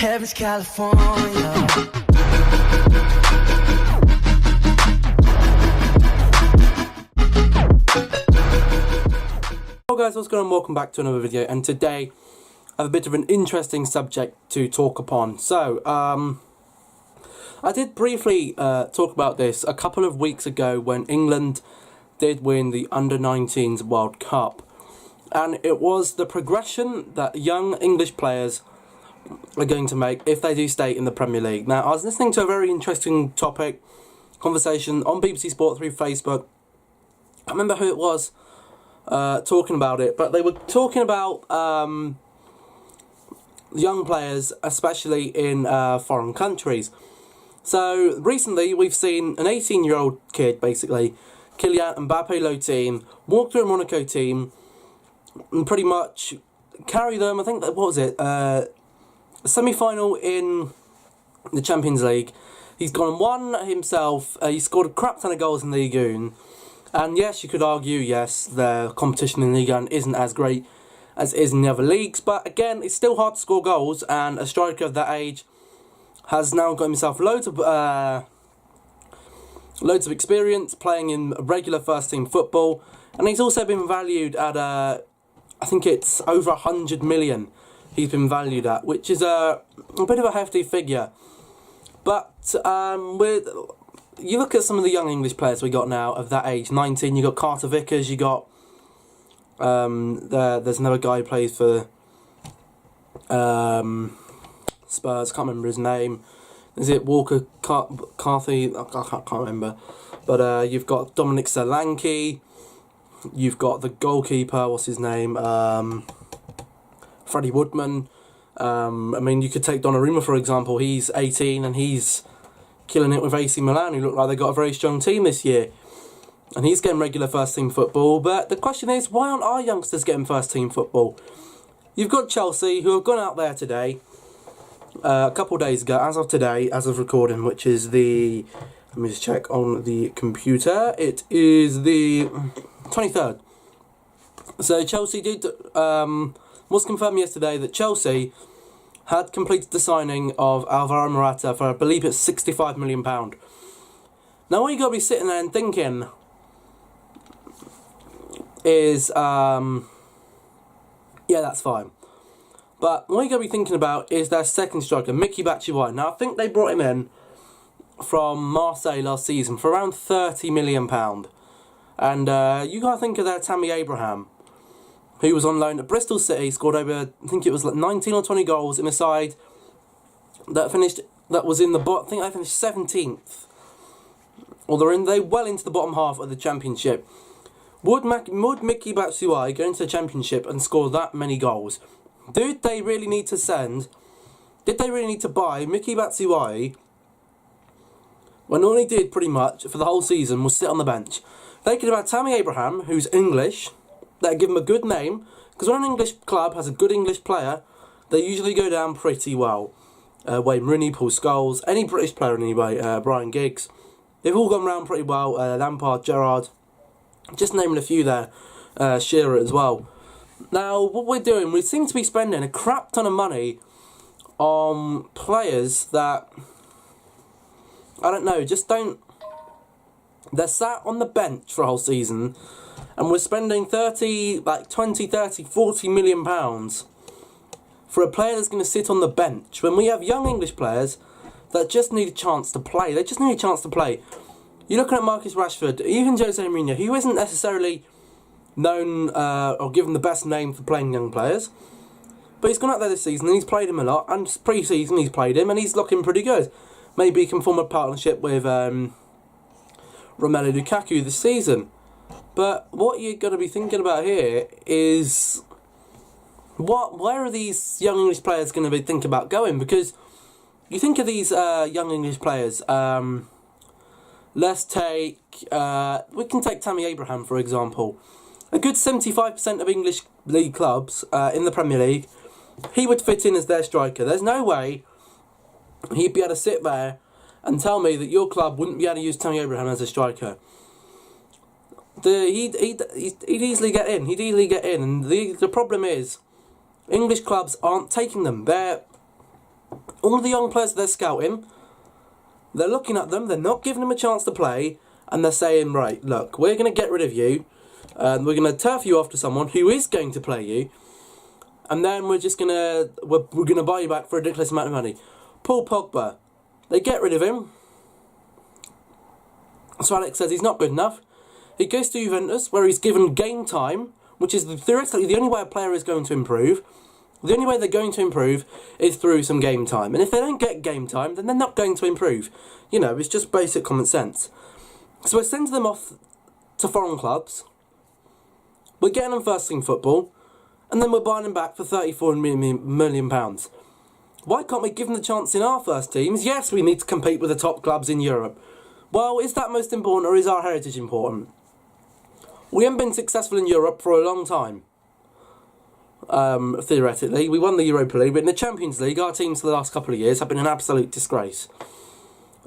Heaven's California. Hello guys, what's going on? Welcome back to another video, and today I have a bit of an interesting subject to talk upon. So, I did briefly talk about this a couple of weeks ago when England did win the Under-19s World Cup, and it was the progression that young English players are going to make if they do stay in the Premier League. Now, I was listening to a very interesting conversation on BBC Sport through Facebook. I can't remember who it was talking about it, but they were talking about young players, especially in foreign countries. So recently we've seen an 18-year-old kid, basically, Kylian Mbappe-Lottin, walk through a Monaco team and pretty much carry them. I think that, what was it, semi-final in the Champions League. He's gone and won himself. He scored a crap ton of goals in Ligue 1. And yes, you could argue, yes, the competition in Ligue 1 isn't as great as it is in the other leagues. But again, it's still hard to score goals. And a striker of that age has now got himself loads of experience playing in regular first-team football. And he's also been valued at, I think it's over 100 million he's been valued at, which is a bit of a hefty figure. But you look at some of the young English players we got now of that age, 19, you got Carter Vickers, you got, there's another guy who plays for Spurs, can't remember his name. Is it Walker Carthy? I can't remember. But you've got Dominic Solanke, you've got the goalkeeper, what's his name, Freddie Woodman. I mean, you could take Donnarumma, for example. He's 18 and he's killing it with AC Milan, who look like they got a very strong team this year. And he's getting regular first-team football. But the question is, why aren't our youngsters getting first-team football? You've got Chelsea, who have gone out there today, a couple of days ago, as of today, as of recording, which is the... Let me just check on the computer. It is the 23rd. So Chelsea did... was confirmed yesterday that Chelsea had completed the signing of Alvaro Morata for, I believe it's £65 million. Now, what you got to be sitting there and thinking is, yeah, that's fine. But what you got to be thinking about is their second striker, Michy Batshuayi. Now, I think they brought him in from Marseille last season for around £30 million. And you got to think of their Tammy Abraham, who was on loan at Bristol City, scored over, I think it was like 19 or 20 goals in a side that was in the bottom. I think they finished 17th. Or they well into the bottom half of the Championship. Would Michy Batshuayi go into the Championship and score that many goals? Did they really need to buy Michy Batshuayi when all he did pretty much for the whole season was sit on the bench? They could have had Tammy Abraham, who's English, that give him a good name, because when an English club has a good English player, they usually go down pretty well. Wayne Rooney, Paul Scholes, any British player anyway, Brian Giggs, they've all gone round pretty well. Lampard, Gerrard, just naming a few there, Shearer as well. Now, what we're doing, we seem to be spending a crap ton of money on players that, I don't know, they're sat on the bench for a whole season, and we're spending 20, 30, 40 million pounds for a player that's going to sit on the bench when we have young English players that just need a chance to play. They just need a chance to play. You're looking at Marcus Rashford, even Jose Mourinho, who isn't necessarily known or given the best name for playing young players, but he's gone out there this season and he's played him a lot, and pre-season he's played him and he's looking pretty good. Maybe he can form a partnership with Romelu Lukaku this season. But what you're going to be thinking about here is, where are these young English players going to be thinking about going? Because you think of these young English players, let's take, we can take Tammy Abraham for example. A good 75% of English league clubs in the Premier League, he would fit in as their striker. There's no way he'd be able to sit there and tell me that your club wouldn't be able to use Tammy Abraham as a striker. He'd easily get in. And the problem is, English clubs aren't taking them. all the young players they're scouting, they're looking at them, they're not giving them a chance to play, and they're saying, right, look, we're going to get rid of you, and we're going to turf you off to someone who is going to play you, and then we're going to buy you back for a ridiculous amount of money. Paul Pogba, they get rid of him. So Alex says he's not good enough. He goes to Juventus, where he's given game time, which is theoretically the only way a player is going to improve. The only way they're going to improve is through some game time. And if they don't get game time, then they're not going to improve. You know, it's just basic common sense. So we're sending them off to foreign clubs. We're getting them first team football. And then we're buying them back for £34 million. Why can't we give them the chance in our first teams? Yes, we need to compete with the top clubs in Europe. Well, is that most important, or is our heritage important? We haven't been successful in Europe for a long time. Theoretically, we won the Europa League, but in the Champions League, our teams for the last couple of years have been an absolute disgrace.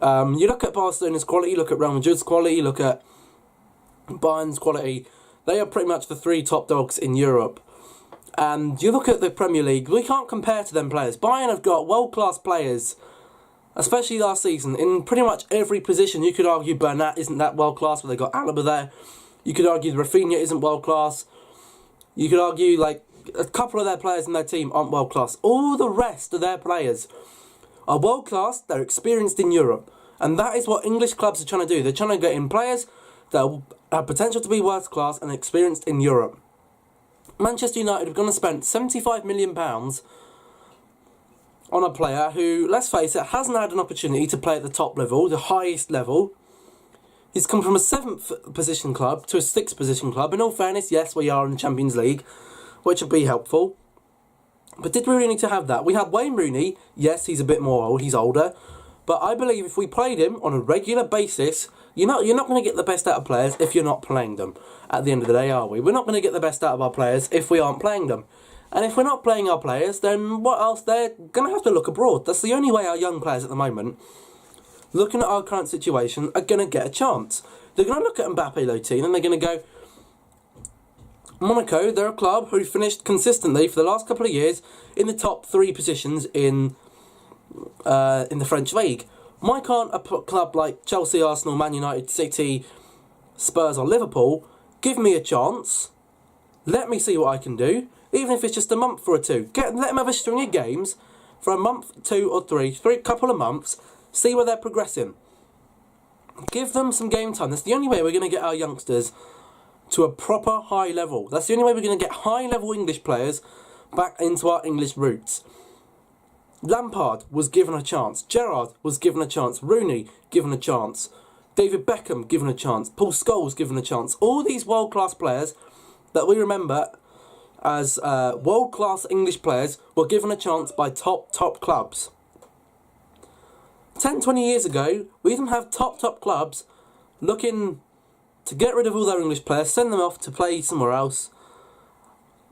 You look at Barcelona's quality, you look at Real Madrid's quality, you look at Bayern's quality. They are pretty much the three top dogs in Europe. And you look at the Premier League, we can't compare to them players. Bayern have got world-class players, especially last season, in pretty much every position. You could argue Bernat isn't that world-class, but they got Alaba there. You could argue Rafinha isn't world-class. You could argue, like, a couple of their players in their team aren't world-class. All the rest of their players are world-class, they're experienced in Europe. And that is what English clubs are trying to do. They're trying to get in players that have potential to be world-class and experienced in Europe. Manchester United are going to spend £75 million on a player who, let's face it, hasn't had an opportunity to play at the top level, the highest level. He's come from a 7th position club to a 6th position club. In all fairness, yes, we are in the Champions League, which would be helpful. But did we really need to have that? We had Wayne Rooney. Yes, he's a bit more old, he's older. But I believe if we played him on a regular basis, you're not going to get the best out of players if you're not playing them. At the end of the day, are we? We're not going to get the best out of our players if we aren't playing them. And if we're not playing our players, then what else? They're going to have to look abroad. That's the only way our young players at the moment, looking at our current situation, are going to get a chance. They're going to look at Mbappe, Lotine, and they're going to go, Monaco, they're a club who finished consistently for the last couple of years in the top 3 positions in the French league. Why can't a club like Chelsea, Arsenal, Man United, City, Spurs or Liverpool give me a chance? Let me see what I can do, even if it's just a month or two. Let them have a string of games for a month, 2 or 3, couple of months, see where they're progressing. Give them some game time. That's the only way we're going to get our youngsters to a proper high level. That's the only way we're going to get high level English players back into our English roots. Lampard was given a chance. Gerrard was given a chance. Rooney given a chance. David Beckham given a chance. Paul Scholes given a chance. All these world-class players that we remember as world-class English players were given a chance by top clubs. 10, 20 years ago, we didn't have top clubs looking to get rid of all their English players, send them off to play somewhere else,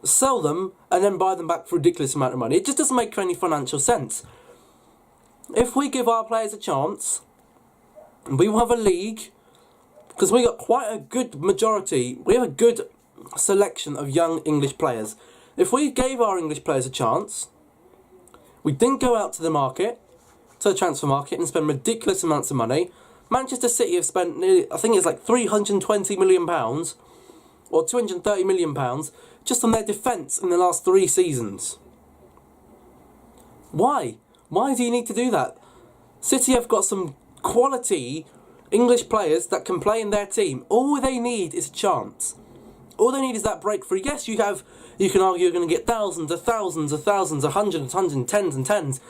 sell them, and then buy them back for a ridiculous amount of money. It just doesn't make any financial sense. If we give our players a chance, we will have a league, because we got quite a good majority, we have a good selection of young English players. If we gave our English players a chance, we didn't go out to the market, to the transfer market, and spend ridiculous amounts of money. Manchester City have spent nearly, I think it's like £320 million or £230 million just on their defence in the last 3 seasons. Why? Why do you need to do that? City have got some quality English players that can play in their team. All they need is a chance. All they need is that breakthrough. Yes, you can argue you're going to get thousands, hundreds, tens and tens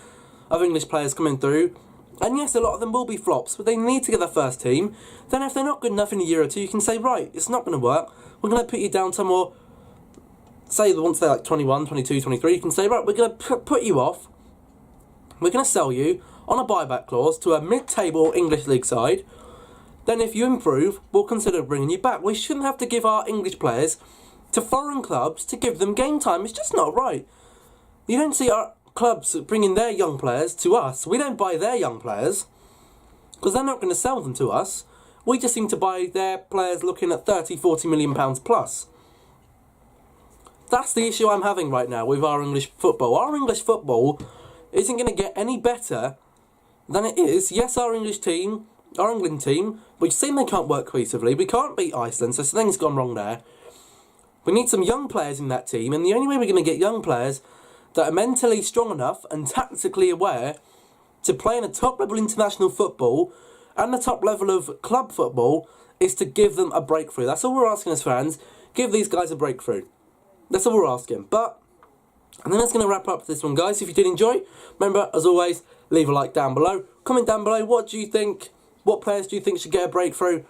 of English players coming through. And yes, a lot of them will be flops, but they need to get their first team. Then if they're not good enough in a year or two, you can say, right, it's not going to work. We're going to put you down to more, say once they're like 21, 22, 23, you can say, right, we're going to put you off. We're going to sell you on a buyback clause to a mid-table English league side. Then if you improve, we'll consider bringing you back. We shouldn't have to give our English players to foreign clubs to give them game time. It's just not right. You don't see our clubs bringing their young players to us. We don't buy their young players because they're not going to sell them to us. We just seem to buy their players looking at £30-40 million plus. That's the issue I'm having right now with our English football. Our English football isn't going to get any better than it is. Yes, our England team, we've seen they can't work cohesively. We can't beat Iceland, so something's gone wrong there. We need some young players in that team, and the only way we're going to get young players that are mentally strong enough and tactically aware to play in a top-level international football and the top level of club football is to give them a breakthrough. That's all we're asking as fans. Give these guys a breakthrough. That's all we're asking. And then that's going to wrap up this one, guys. If you did enjoy, remember, as always, leave a like down below. Comment down below, what do you think? What players do you think should get a breakthrough?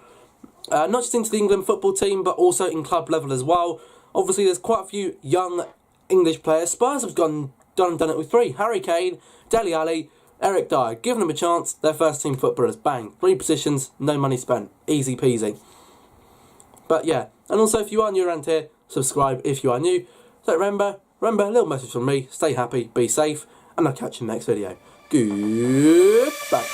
Not just into the England football team, but also in club level as well. Obviously, there's quite a few young English players. Spurs have done it with 3. Harry Kane, Dele Alli, Eric Dyer. Give them a chance. They're first team footballers. Bang. 3 positions, no money spent. Easy peasy. But yeah, and also if you are new around here, subscribe if you are new. So remember, a little message from me. Stay happy, be safe, and I'll catch you in the next video. Goodbye.